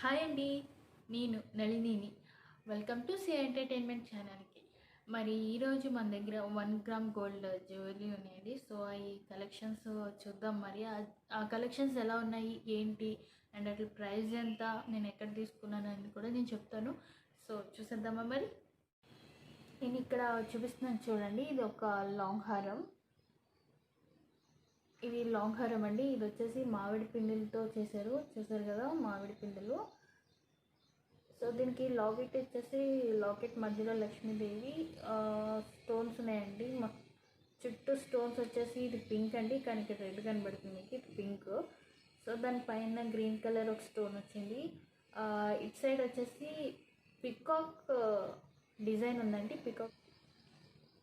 Hi అండి, నేను నళినిని. Welcome to C entertainment ఛానల్కి. మరి ఈరోజు మన దగ్గర 1 గ్రామ్ గోల్డ్ జ్యువెలరీ ఉన్నాయండి. సో ఈ కలెక్షన్స్ చూద్దాం. మరి ఆ కలెక్షన్స్ ఎలా ఉన్నాయి ఏంటి అండ్ అట్లా ప్రైస్ ఎంత, నేను ఎక్కడ తీసుకున్నాను అని కూడా నేను చెప్తాను. సో చూసేద్దామా. మరి నేను ఇక్కడ చూపిస్తున్నాను చూడండి. ఇది ఒక లాంగ్ హారం. ఇది లాంగ్ హారం అండి. ఇది వచ్చేసి మామిడి పిండిలతో చూసారు కదా, మామిడి పిండిలు. సో దీనికి లాకెట్ వచ్చేసి లాకెట్ మధ్యలో లక్ష్మీదేవి స్టోన్స్ ఉన్నాయండి. చుట్టూ స్టోన్స్ వచ్చేసి ఇది పింక్ అండి, కానీ ఇక్కడ రెడ్ కనబడుతుంది మీకు, ఇది పింక్. సో దానిపైన గ్రీన్ కలర్ ఒక స్టోన్ వచ్చింది. ఇటు సైడ్ వచ్చేసి పికాక్ డిజైన్ ఉందండి. పికాక్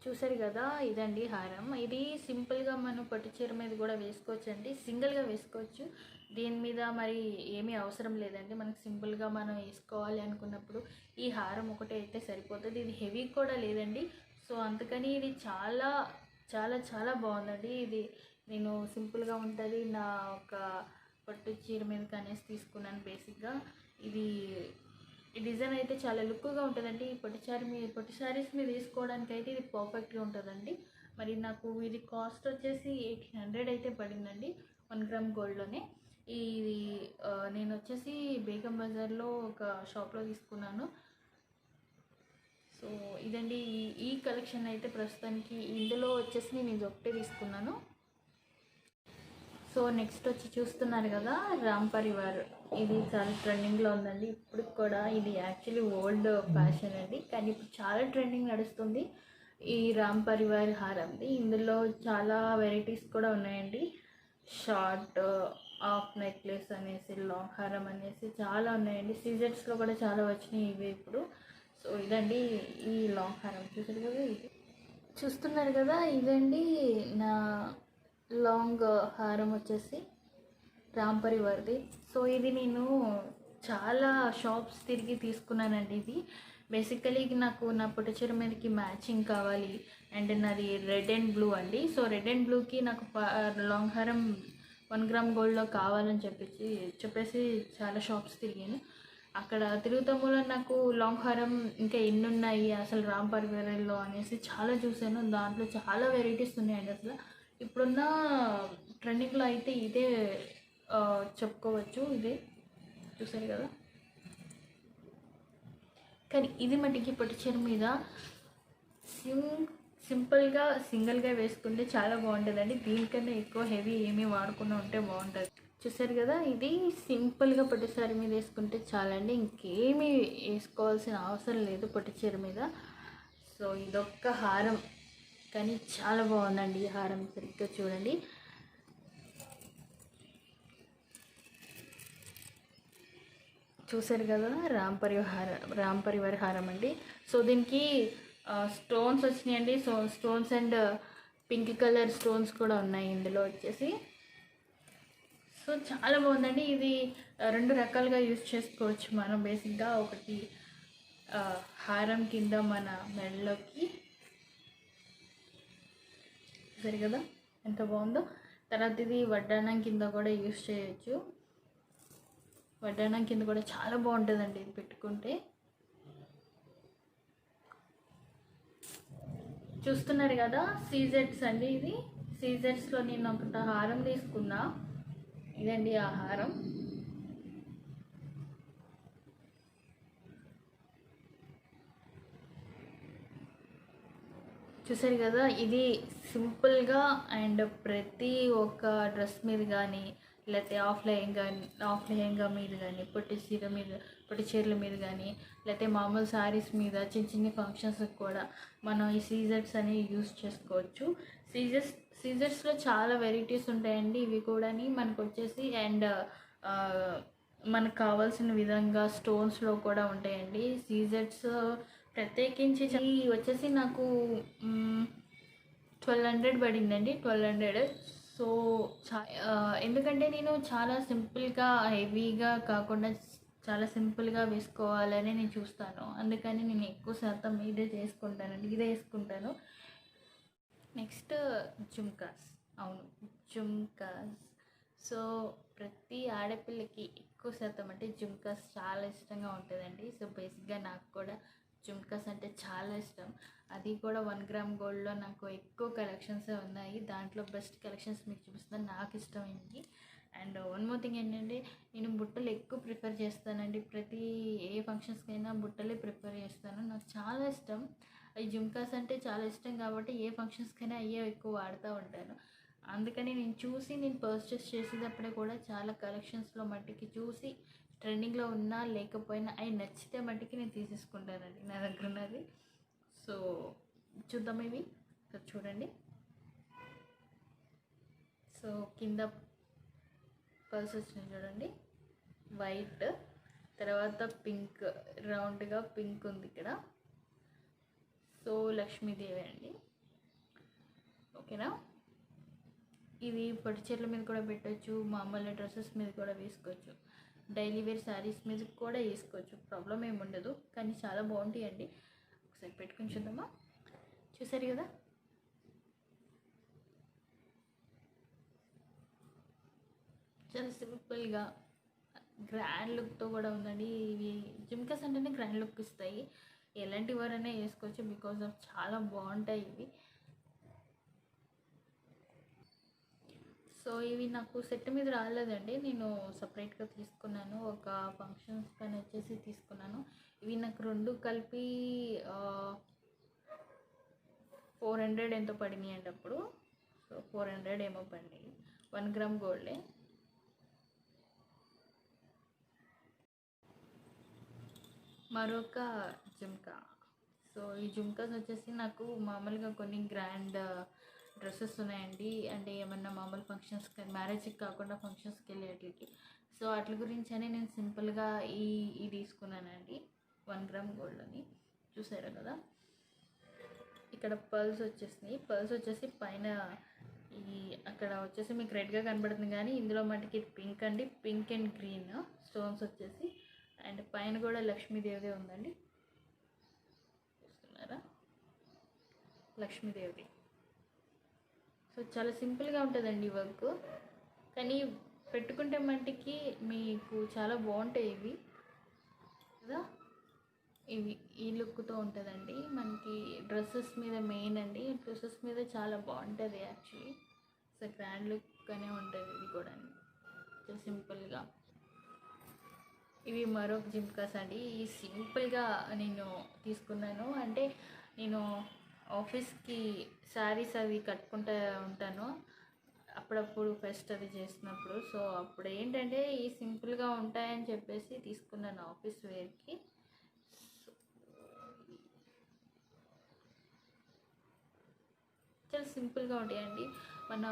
చూసారు కదా, ఇదండి హారం. ఇది సింపుల్గా మనం పట్టు చీర మీద కూడా వేసుకోవచ్చండి, సింగిల్గా వేసుకోవచ్చు. దీని మీద మరి ఏమీ అవసరం లేదండి. మనకు సింపుల్గా మనం వేసుకోవాలి అనుకున్నప్పుడు ఈ హారం ఒకటే అయితే సరిపోతుంది. ఇది హెవీ కూడా లేదండి. సో అందుకని ఇది చాలా చాలా చాలా బాగుందండి. ఇది నేను సింపుల్గా ఉంటుంది నా ఒక పట్టు చీర మీద కనేసి తీసుకున్నాను బేసిక్గా. ఇది ఈ డిజైన్ అయితే చాలా లుక్గా ఉంటుందండి. ఈ పట్టు శారీస్ మీద వేసుకోవడానికి అయితే ఇది పర్ఫెక్ట్గా ఉంటుందండి. మరి నాకు ఇది కాస్ట్ వచ్చేసి 1800 అయితే పడిందండి 1 గ్రామ్ గోల్డ్లోనే. ఇది నేను వచ్చేసి బేగం బజార్లో ఒక షాప్లో తీసుకున్నాను. సో ఇదండి ఈ కలెక్షన్ అయితే ప్రస్తుతానికి. ఇందులో వచ్చేసి నేను ఇది ఒకటే తీసుకున్నాను. సో నెక్స్ట్ వచ్చి చూస్తున్నారు కదా, రామ్ పరివార్. ఇది చాలా ట్రెండింగ్లో ఉందండి ఇప్పుడు కూడా. ఇది యాక్చువల్లీ ఓల్డ్ ఫ్యాషన్ అండి, కానీ ఇప్పుడు చాలా ట్రెండింగ్ నడుస్తుంది ఈ రామ్ పరివార్ హారంది. ఇందులో చాలా వెరైటీస్ కూడా ఉన్నాయండి. షార్ట్, హాఫ్ నెక్లెస్ అనేసి, లాంగ్ హారం అనేసి చాలా ఉన్నాయండి. సీజెట్స్లో కూడా చాలా వచ్చినాయి ఇవి ఇప్పుడు. సో ఇదండి ఈ లాంగ్ హారం. చూసారు కదా, ఇది చూస్తున్నారు కదా, ఇదండి నా లాంగ్ హారం వచ్చేసి రామ్ పరివార్ది. సో ఇది నేను చాలా షాప్స్ తిరిగి తీసుకున్నానండి. ఇది బేసికలీ నాకు నా పట్టు చీర మీదకి మ్యాచింగ్ కావాలి అండ్ నాది రెడ్ అండ్ బ్లూ అండి. సో రెడ్ అండ్ బ్లూకి నాకు లాంగ్ హారం 1 గ్రామ్ గోల్డ్లో కావాలని చెప్పేసి చాలా షాప్స్ తిరిగాను. అక్కడ తిరుగుతాం వల్ల నాకు లాంగ్ హారం ఇంకా ఎన్ని ఉన్నాయి అసలు రామ్ పరివార్లో అనేసి చాలా చూశాను. దాంట్లో చాలా వెరైటీస్ ఉన్నాయండి. అసలు ఇప్పుడున్న ట్రెండింగ్లో అయితే ఇదే చెప్పుకోవచ్చు. ఇదే చూసారు కదా, కానీ ఇది మట్టికి పట్టు చీర మీద సింపుల్గా సింగిల్గా వేసుకుంటే చాలా బాగుంటుందండి. దీనికన్నా ఎక్కువ హెవీ ఏమీ వాడకుండా ఉంటే బాగుంటుంది. చూసారు కదా, ఇది సింపుల్గా పట్టు చీర మీద వేసుకుంటే చాలండి, ఇంకేమీ వేసుకోవాల్సిన అవసరం లేదు పట్టు చీర మీద. సో ఇదొక్క హారం, కానీ చాలా బాగుందండి ఈ హారం. సరిగ్గా చూడండి. చూసారు కదా, రామ్ పరివార్ హారం అండి. సో దీనికి స్టోన్స్ వచ్చినాయండి. So stones and pink colour stones కూడా ఉన్నాయి ఇందులో వచ్చేసి. సో చాలా బాగుందండి. ఇది 2 రకాలుగా యూజ్ చేసుకోవచ్చు మనం. బేసిక్గా ఒకటి హారం కింద మన మెడలోకి, సరే కదా ఎంత బాగుందో. తర్వాత ఇది వడ్డానం కింద కూడా యూజ్ చేయొచ్చు. వడ్డానం కింద కూడా చాలా బాగుంటుందండి ఇది పెట్టుకుంటే. చూస్తున్నారు కదా, సీజెట్స్ అండి. ఇది సీజెట్స్లో నేను ఒక హారం తీసుకున్నా. ఇదండి ఆ హారం. చూసారు కదా, ఇది సింపుల్గా అండ్ ప్రతి ఒక్క డ్రెస్ మీద కానీ, లేకపోతే ఆఫ్ లెహంగా మీద కానీ, పొట్టి చీరల మీద కానీ, లేకపోతే మామూలు శారీస్ మీద చిన్న చిన్న ఫంక్షన్స్కి కూడా మనం ఈ సీజర్స్ అనేవి యూజ్ చేసుకోవచ్చు. సీజర్స్లో చాలా వెరైటీస్ ఉంటాయండి. ఇవి కూడా మనకు వచ్చేసి అండ్ మనకు కావాల్సిన విధంగా స్టోన్స్లో కూడా ఉంటాయండి సీజర్స్. ప్రత్యేకించి వచ్చేసి నాకు 1200 పడిందండి, 1200. సో ఎందుకంటే నేను చాలా సింపుల్గా హెవీగా కాకుండా చాలా సింపుల్గా వేసుకోవాలని నేను చూస్తాను. అందుకని నేను ఎక్కువ శాతం ఇదే వేసుకుంటాను. నెక్స్ట్ జుమ్కాస్. అవును, జుమ్కాస్. సో ప్రతి ఆడపిల్లకి ఎక్కువ శాతం అంటే జుమ్కాస్ చాలా ఇష్టంగా ఉంటుందండి. సో బేసిక్గా నాకు కూడా జుమ్కాస్ అంటే చాలా ఇష్టం. అది కూడా 1 గ్రామ్ గోల్డ్లో నాకు ఎక్కువ కలెక్షన్స్ ఉన్నాయి. దాంట్లో బెస్ట్ కలెక్షన్స్ మీకు చూపిస్తాను, నాకు ఇష్టమైనవి. అండ్ వన్ మోర్ థింగ్ ఏంటంటే, నేను బుట్టలు ఎక్కువ ప్రిఫర్ చేస్తానండి. ప్రతి ఏ ఫంక్షన్స్కైనా బుట్టలే ప్రిఫర్ చేస్తాను, నాకు చాలా ఇష్టం. ఈ జుమ్కాస్ అంటే చాలా ఇష్టం కాబట్టి ఏ ఫంక్షన్స్కైనా అయ్యే ఎక్కువ వాడుతూ ఉంటాను. అందుకని నేను పర్చేస్ చేసేటప్పుడే కూడా చాలా కలెక్షన్స్లో మట్టికి చూసి ట్రెండింగ్లో ఉన్నా లేకపోయినా అవి నచ్చితే మట్టికి నేను తీసేసుకుంటానండి నా దగ్గర ఉన్నది. సో చూద్దాం ఇవి. సో చూడండి. సో కింద పల్స్ వచ్చినాయి చూడండి, వైట్, తర్వాత పింక్, రౌండ్గా పింక్ ఉంది ఇక్కడ. సో లక్ష్మీదేవి అండి, ఓకేనా. ఇవి పట్టు చీరల మీద కూడా పెట్టవచ్చు, మామూలు డ్రెస్సెస్ మీద కూడా వేసుకోవచ్చు, డైలీ వేర్ శారీస్ మీద కూడా వేసుకోవచ్చు, ప్రాబ్లం ఏమి ఉండదు. కానీ చాలా బాగుంటాయి అండి. ఒకసారి పెట్టుకుని చూద్దామా. చూసారు కదా, చాలా సింపుల్గా గ్రాండ్ లుక్తో కూడా ఉందండి. ఇవి జుమ్కాస్ అంటేనే గ్రాండ్ లుక్ ఇస్తాయి, ఎలాంటి వారైనా వేసుకోవచ్చు, బికాజ్ ఆఫ్ చాలా బాగుంటాయి ఇవి. సో ఇవి నాకు సెట్ మీద రాలేదండి, నేను సపరేట్గా తీసుకున్నాను, ఒక ఫంక్షన్స్ పైన వచ్చేసి తీసుకున్నాను. ఇవి నాకు రెండు కలిపి 400 ఎంతో పడినాయి అండి అప్పుడు. సో 400 ఏమో పడినాయి, 1 గ్రామ్ గోల్డే. మరొక జుమ్కా. సో ఈ జుమ్కాస్ వచ్చేసి నాకు మామూలుగా కొన్ని గ్రాండ్ డ్రెస్సెస్ ఉన్నాయండి, అంటే ఏమన్నా మామూలు ఫంక్షన్స్కి, మ్యారేజ్కి కాకుండా ఫంక్షన్స్కి వెళ్ళేటికి. సో వాటి గురించి అని నేను సింపుల్గా ఈ తీసుకున్నానండి 1 గ్రామ్ గోల్డ్ అని. చూసారా కదా, ఇక్కడ పర్ల్స్ వచ్చేసినాయి. పర్ల్స్ వచ్చేసి పైన ఈ అక్కడ వచ్చేసి మీకు రెడ్గా కనబడుతుంది, కానీ ఇందులో మటుకి పింక్ అండి, పింక్ అండ్ గ్రీన్ స్టోన్స్ వచ్చేసి. అండ్ పైన కూడా లక్ష్మీదేవిదే ఉందండి, చూస్తున్నారా, లక్ష్మీదేవిది. సో చాలా సింపుల్గా ఉంటుందండి వర్క్, కానీ పెట్టుకుంటే మట్టికి మీకు చాలా బాగుంటాయి ఇవి కదా. ఇవి ఈ లుక్తో ఉంటుందండి మనకి డ్రెస్సెస్ మీద, మెయిన్ అండి డ్రెస్సెస్ మీద చాలా బాగుంటుంది యాక్చువల్లీ. సో గ్రాండ్ లుక్ అనే ఉంటుంది ఇది కూడా, చాలా సింపుల్గా. ఇవి మరొక జుమ్కాస్ అండి, ఈ సింపుల్గా నేను తీసుకున్నాను. అంటే నేను ఆఫీస్కి శారీస్ అవి కట్టుకుంటూ ఉంటాను అప్పుడప్పుడు, ఫెస్ట్ అది చేసినప్పుడు. సో అప్పుడు ఏంటంటే ఈ సింపుల్గా ఉంటాయని చెప్పేసి తీసుకున్నాను ఆఫీస్ వేర్కి. చాలా సింపుల్గా ఉంటాయండి. మన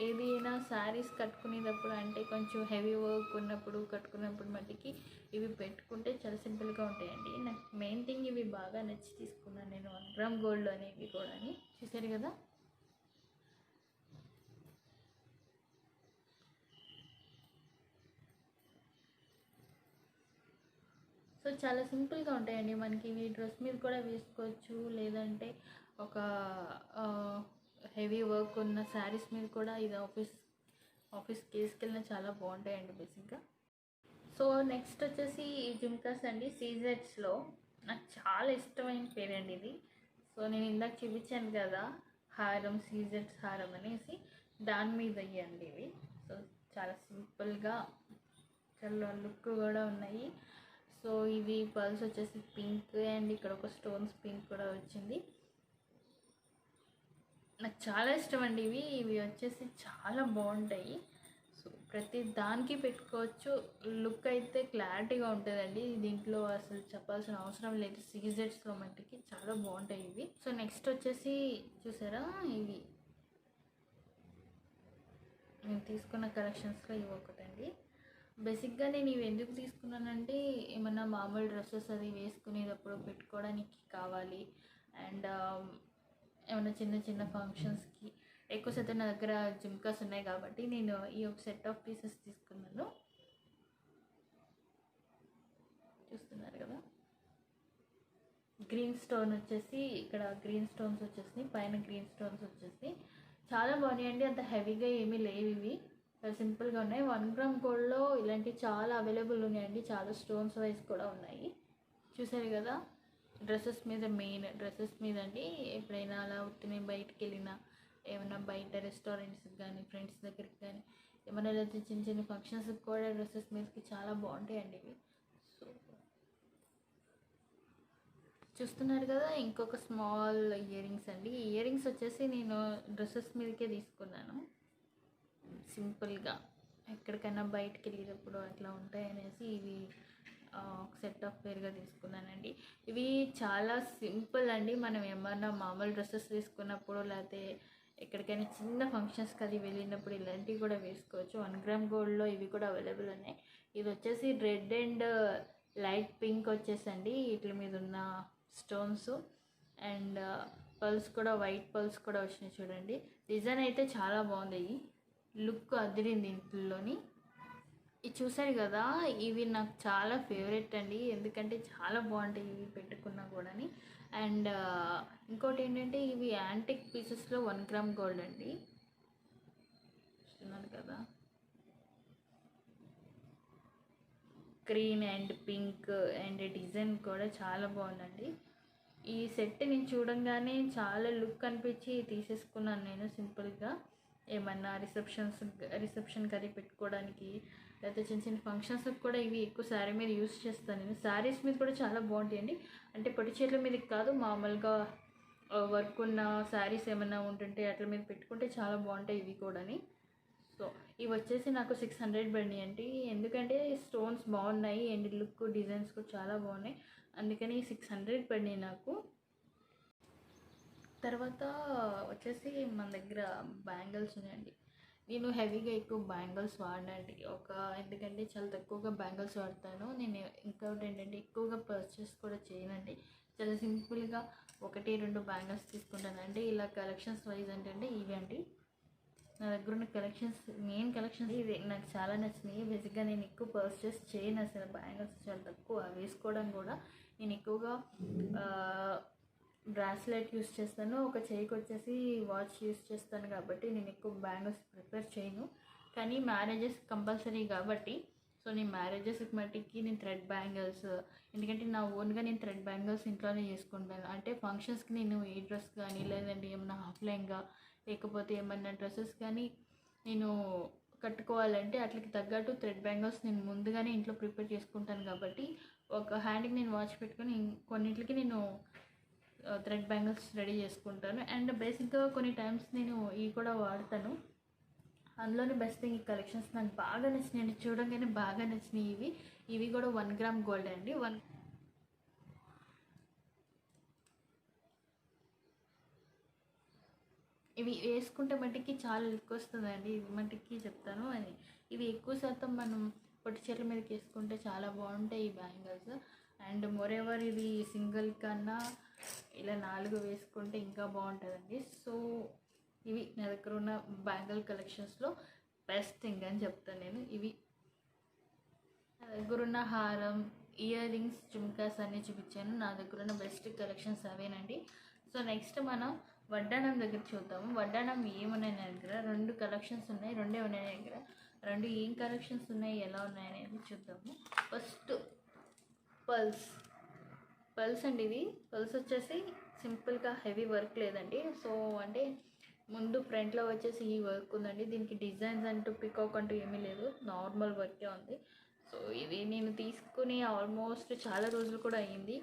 ఏదైనా శారీస్ కట్టుకునేటప్పుడు అంటే కొంచెం హెవీ వర్క్ ఉన్నప్పుడు కట్టుకున్నప్పుడు మట్టికి ఇవి పెట్టుకుంటే చాలా సింపుల్గా ఉంటాయండి. నాకు మెయిన్ థింగ్ ఇవి బాగా నచ్చి తీసుకున్నాను నేను 1 గ్రామ్ గోల్డ్ అనేవి కూడా. చూసారు కదా, సో చాలా సింపుల్గా ఉంటాయండి మనకి. ఇవి డ్రెస్ మీద కూడా వేసుకోవచ్చు, లేదంటే ఒక హెవీ వర్క్ ఉన్న శారీస్ మీద కూడా ఇది ఆఫీస్కి వేసుకెళ్ళినా చాలా బాగుంటాయండి బేసిక్గా. సో నెక్స్ట్ వచ్చేసి ఈ జుమ్కాస్ అండి, సీజెట్స్లో నాకు చాలా ఇష్టమైన పేరండి ఇది. సో నేను ఇందాక చూపించాను కదా హారం, సీజెట్స్ హారం అనేసి, దాని మీద అయ్యండి ఇవి. సో చాలా సింపుల్గా చాలా లుక్ కూడా ఉన్నాయి. సో ఇవి పర్ల్స్ వచ్చేసి పింక్, అండ్ ఇక్కడ ఒక స్టోన్స్ పింక్ కూడా వచ్చింది. నాకు చాలా ఇష్టం అండి ఇవి వచ్చేసి చాలా బాగుంటాయి. సో ప్రతి దానికి పెట్టుకోవచ్చు, లుక్ అయితే క్లారిటీగా ఉంటుందండి. దీంట్లో అసలు చెప్పాల్సిన అవసరం లేదు, సీజెట్స్లో మట్టికి చాలా బాగుంటాయి ఇవి. సో నెక్స్ట్ వచ్చేసి చూసారా, ఇవి నేను తీసుకున్న కలెక్షన్స్లో ఇవి ఒకటండి. బేసిక్గా నేను ఇవి ఎందుకు తీసుకున్నానంటే, ఏమన్నా మామూలు డ్రెస్సెస్ అది వేసుకునేటప్పుడు పెట్టుకోవడానికి కావాలి, అండ్ ఏమైనా చిన్న చిన్న ఫంక్షన్స్కి ఎక్కువ శాతం నా దగ్గర జుమ్కాస్ ఉన్నాయి కాబట్టి నేను ఈ ఒక సెట్ ఆఫ్ పీసెస్ తీసుకున్నాను. చూస్తున్నారు కదా, గ్రీన్ స్టోన్ వచ్చేసి ఇక్కడ గ్రీన్ స్టోన్స్ వచ్చేసి, పైన గ్రీన్ స్టోన్స్ వచ్చేసి చాలా బాగున్నాయండి. అంత హెవీగా ఏమీ లేవు ఇవి. సింపుల్గా ఉన్నాయి. 1 గ్రామ్ గోల్డ్లో ఇలాంటివి చాలా అవైలబుల్ ఉన్నాయండి. చాలా స్టోన్స్ వైజ్ కూడా ఉన్నాయి. చూసారు కదా, డ్రెస్సెస్ మీద, మెయిన్ డ్రెస్సెస్ మీద అండి. ఎప్పుడైనా అలా ఉత్తినే బయటికి వెళ్ళినా, ఏమైనా బయట రెస్టారెంట్స్కి కానీ, ఫ్రెండ్స్ దగ్గరికి కానీ, ఏమైనా లేకపోతే చిన్న చిన్న ఫంక్షన్స్కి కూడా డ్రెస్సెస్ మీదకి చాలా బాగుంటాయండి ఇవి. సో చూస్తున్నారు కదా, ఇంకొక స్మాల్ ఇయర్ రింగ్స్ అండి. ఈ ఇయర్ రింగ్స్ వచ్చేసి నేను డ్రెస్సెస్ మీదకే తీసుకున్నాను. సింపుల్గా ఎక్కడికైనా బయటికి వెళ్ళేటప్పుడు అట్లా ఉంటాయనేసి ఇవి ఒక సెట్ ఆఫ్ పేరుగా తీసుకున్నానండి. ఇవి చాలా సింపుల్ అండి. మనం ఏమన్నా మామూలు డ్రెస్సెస్ వేసుకున్నప్పుడు, లేకపోతే ఎక్కడికైనా చిన్న ఫంక్షన్స్కి అది వెళ్ళినప్పుడు ఇలాంటివి కూడా వేసుకోవచ్చు. 1 గ్రామ్ గోల్డ్లో ఇవి కూడా అవైలబుల్ ఉన్నాయి. ఇది వచ్చేసి రెడ్ అండ్ లైట్ పింక్ వచ్చేసండి వీటి మీద ఉన్న స్టోన్స్. అండ్ పర్ల్స్ కూడా, వైట్ పర్ల్స్ కూడా వచ్చినాయి చూడండి. డిజైన్ అయితే చాలా బాగుంది. లుక్ అదిరింది ఇంట్లోని. ఇది చూసారు కదా, ఇవి నాకు చాలా ఫేవరెట్ అండి. ఎందుకంటే చాలా బాగుంటాయి ఇవి పెట్టుకున్నా కూడా. అండ్ ఇంకోటి ఏంటంటే, ఇవి యాంటిక్ పీసెస్లో 1 గ్రామ్ గోల్డ్ అండి. చూస్తున్నారు కదా, green and pink and design కూడా చాలా బాగుందండి. ఈ సెట్ నేను చూడంగానే చాలా లుక్ అనిపించి తీసేసుకున్నాను నేను. సింపుల్గా ఏమన్నా రిసెప్షన్కి అది పెట్టుకోవడానికి, లేకపోతే చిన్న చిన్న ఫంక్షన్స్కి కూడా ఇవి ఎక్కువ శారీ మీద యూస్ చేస్తాను నేను. శారీస్ మీద కూడా చాలా బాగుంటాయండి. అంటే పొట్టి చీరల మీదకి కాదు, మామూలుగా వర్క్ ఉన్న శారీస్ ఏమైనా ఉంటుంటే అట్ల మీద పెట్టుకుంటే చాలా బాగుంటాయి ఇవి కూడా. సో ఇవి వచ్చేసి నాకు 600 పడినాయి అండి. ఎందుకంటే స్టోన్స్ బాగున్నాయి అండ్ లుక్ డిజైన్స్ కూడా చాలా బాగున్నాయి, అందుకని 600 పడినాయి నాకు. తర్వాత వచ్చేసి మన దగ్గర బ్యాంగిల్స్ ఉన్నాయండి. నేను హెవీగా ఎక్కువ బ్యాంగిల్స్ వాడినండి. ఎందుకంటే చాలా తక్కువగా బ్యాంగిల్స్ వాడతాను నేను. ఇంకొకటి ఏంటంటే, ఎక్కువగా పర్చేస్ కూడా చేయనండి. చాలా సింపుల్గా 1-2 బ్యాంగిల్స్ తీసుకుంటాను అండి. ఇలా కలెక్షన్స్ వైజ్ ఏంటంటే ఇవి అండి నా దగ్గర ఉన్న కలెక్షన్స్. మెయిన్ కలెక్షన్స్ ఇవి నాకు చాలా నచ్చినాయి. బేసిక్గా నేను ఎక్కువ పర్చేస్ చేయను అసలు. బ్యాంగిల్స్ చాలా తక్కువ వేసుకోవడం కూడా. నేను ఎక్కువగా బ్రాస్లెట్ యూస్ చేస్తాను, ఒక చేయికి వచ్చేసి వాచ్ యూస్ చేస్తాను. కాబట్టి నేను ఎక్కువ బ్యాంగిల్స్ ప్రిఫర్ చేయను. కానీ మ్యారేజెస్ కంపల్సరీ కాబట్టి, సో నేను మ్యారేజెస్కి మట్టికి నేను థ్రెడ్ బ్యాంగిల్స్, ఎందుకంటే నా ఓన్గా నేను థ్రెడ్ బ్యాంగిల్స్ ఇంట్లోనే చేసుకుంటాను. అంటే ఫంక్షన్స్కి నేను ఏ డ్రెస్ కానీ, లేదంటే ఏమన్నా హాఫ్లైన్గా, లేకపోతే ఏమన్నా డ్రెస్సెస్ కానీ నేను కట్టుకోవాలంటే అట్లకి తగ్గట్టు థ్రెడ్ బ్యాంగిల్స్ నేను ముందుగానే ఇంట్లో ప్రిపేర్ చేసుకుంటాను. కాబట్టి ఒక హ్యాండ్కి నేను వాచ్ పెట్టుకొని కొన్నింటికి నేను థ్రెడ్ బ్యాంగిల్స్ రెడీ చేసుకుంటాను. అండ్ బేసిక్గా కొన్ని టైమ్స్ నేను ఇవి కూడా వాడతాను. అందులోనే బెస్ట్ థింగ్ ఈ కలెక్షన్స్ నాకు బాగా నచ్చినాయి. చూడంగానే బాగా నచ్చినాయి. ఇవి కూడా 1 గ్రామ్ గోల్డ్ అండి. ఇవి వేసుకుంటే మట్టికి చాలా లుక్ వస్తుందండి. ఇవి మట్టికి చెప్తాను అని. ఇవి ఎక్కువ శాతం మనం పొట్టి చీరల మీదకి వేసుకుంటే చాలా బాగుంటాయి ఈ బ్యాంగిల్స్. అండ్ మోరెవర్ ఇది సింగిల్ కన్నా ఇలా 4 వేసుకుంటే ఇంకా బాగుంటుందండి. సో ఇవి నా దగ్గర ఉన్న బ్యాంగిల్ కలెక్షన్స్లో బెస్ట్ థింగ్ అని చెప్తాను నేను. ఇవి నా దగ్గర ఉన్న హారం, ఇయర్ రింగ్స్, జుమ్కాస్ అన్నీ చూపించాను. నా దగ్గర ఉన్న బెస్ట్ కలెక్షన్స్ అవేనండి. సో నెక్స్ట్ మనం వడ్డానం దగ్గర చూద్దాము. వడ్డానం ఏమున్నాయి నా దగ్గర? 2 కలెక్షన్స్ ఉన్నాయి. 2 ఉన్నాయి నా దగ్గర. 2 ఏం కలెక్షన్స్ ఉన్నాయి, ఎలా ఉన్నాయనేది చూద్దాము. ఫస్ట్ పల్స్ అండి. ఇది పల్స్ వచ్చేసి సింపుల్గా హెవీ వర్క్ లేదండి. సో అంటే ముందు ఫ్రంట్లో వచ్చేసి ఈ వర్క్ ఉందండి. దీనికి డిజైన్స్ అంటూ పికాక్ అంటూ ఏమీ లేదు, నార్మల్ వర్కే ఉంది. సో ఇది నేను తీసుకుని ఆల్మోస్ట్ చాలా రోజులు కూడా అయ్యింది.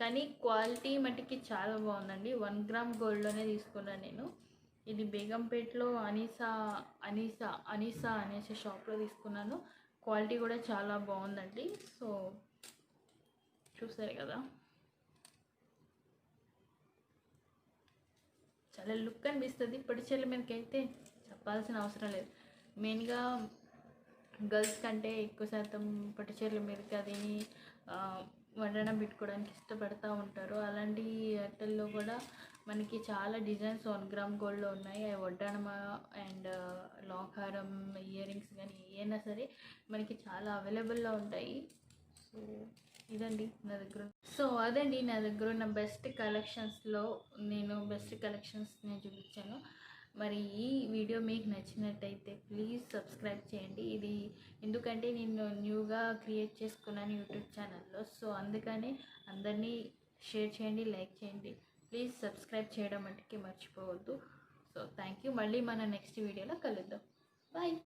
కానీ క్వాలిటీ మట్టికి చాలా బాగుందండి. 1 గ్రామ్ గోల్డ్లోనే తీసుకున్నాను నేను. ఇది బేగంపేటలో అనీసా అనేసి షాప్లో తీసుకున్నాను. క్వాలిటీ కూడా చాలా బాగుందండి. సో చూసారు కదా, చాలా లుక్ అనిపిస్తుంది. పొడి చీరల మీదకి అయితే చెప్పాల్సిన అవసరం లేదు. మెయిన్గా గర్ల్స్ కంటే ఎక్కువ శాతం పొట్టి చీరల మీదకి అది వడ్డానం పెట్టుకోవడానికి ఇష్టపడుతూ ఉంటారు. అలాంటి వాటిల్లో కూడా మనకి చాలా డిజైన్స్ 1 గ్రామ్ గోల్డ్లో ఉన్నాయి. అవి వడ్డానం అండ్ లాక్ హారం, ఇయర్ రింగ్స్ కానీ ఏమైనా సరే మనకి చాలా అవైలబుల్లో ఉంటాయి. సో ఇదండి నా దగ్గర. సో అదండి నా దగ్గర ఉన్న బెస్ట్ కలెక్షన్స్ నేను చూపించాను. మరి ఈ వీడియో మీకు నచ్చినట్టయితే ప్లీజ్ సబ్స్క్రైబ్ చేయండి. ఇది ఎందుకంటే నేను న్యూగా క్రియేట్ చేసుకున్నాను యూట్యూబ్ ఛానల్లో. సో అందుకని అందరినీ షేర్ చేయండి, లైక్ చేయండి. ప్లీజ్ సబ్స్క్రైబ్ చేయడం మటుకి మర్చిపోవద్దు. So thank you. మళ్ళీ మన నెక్స్ట్ వీడియోలో కలుద్దాం. బాయ్.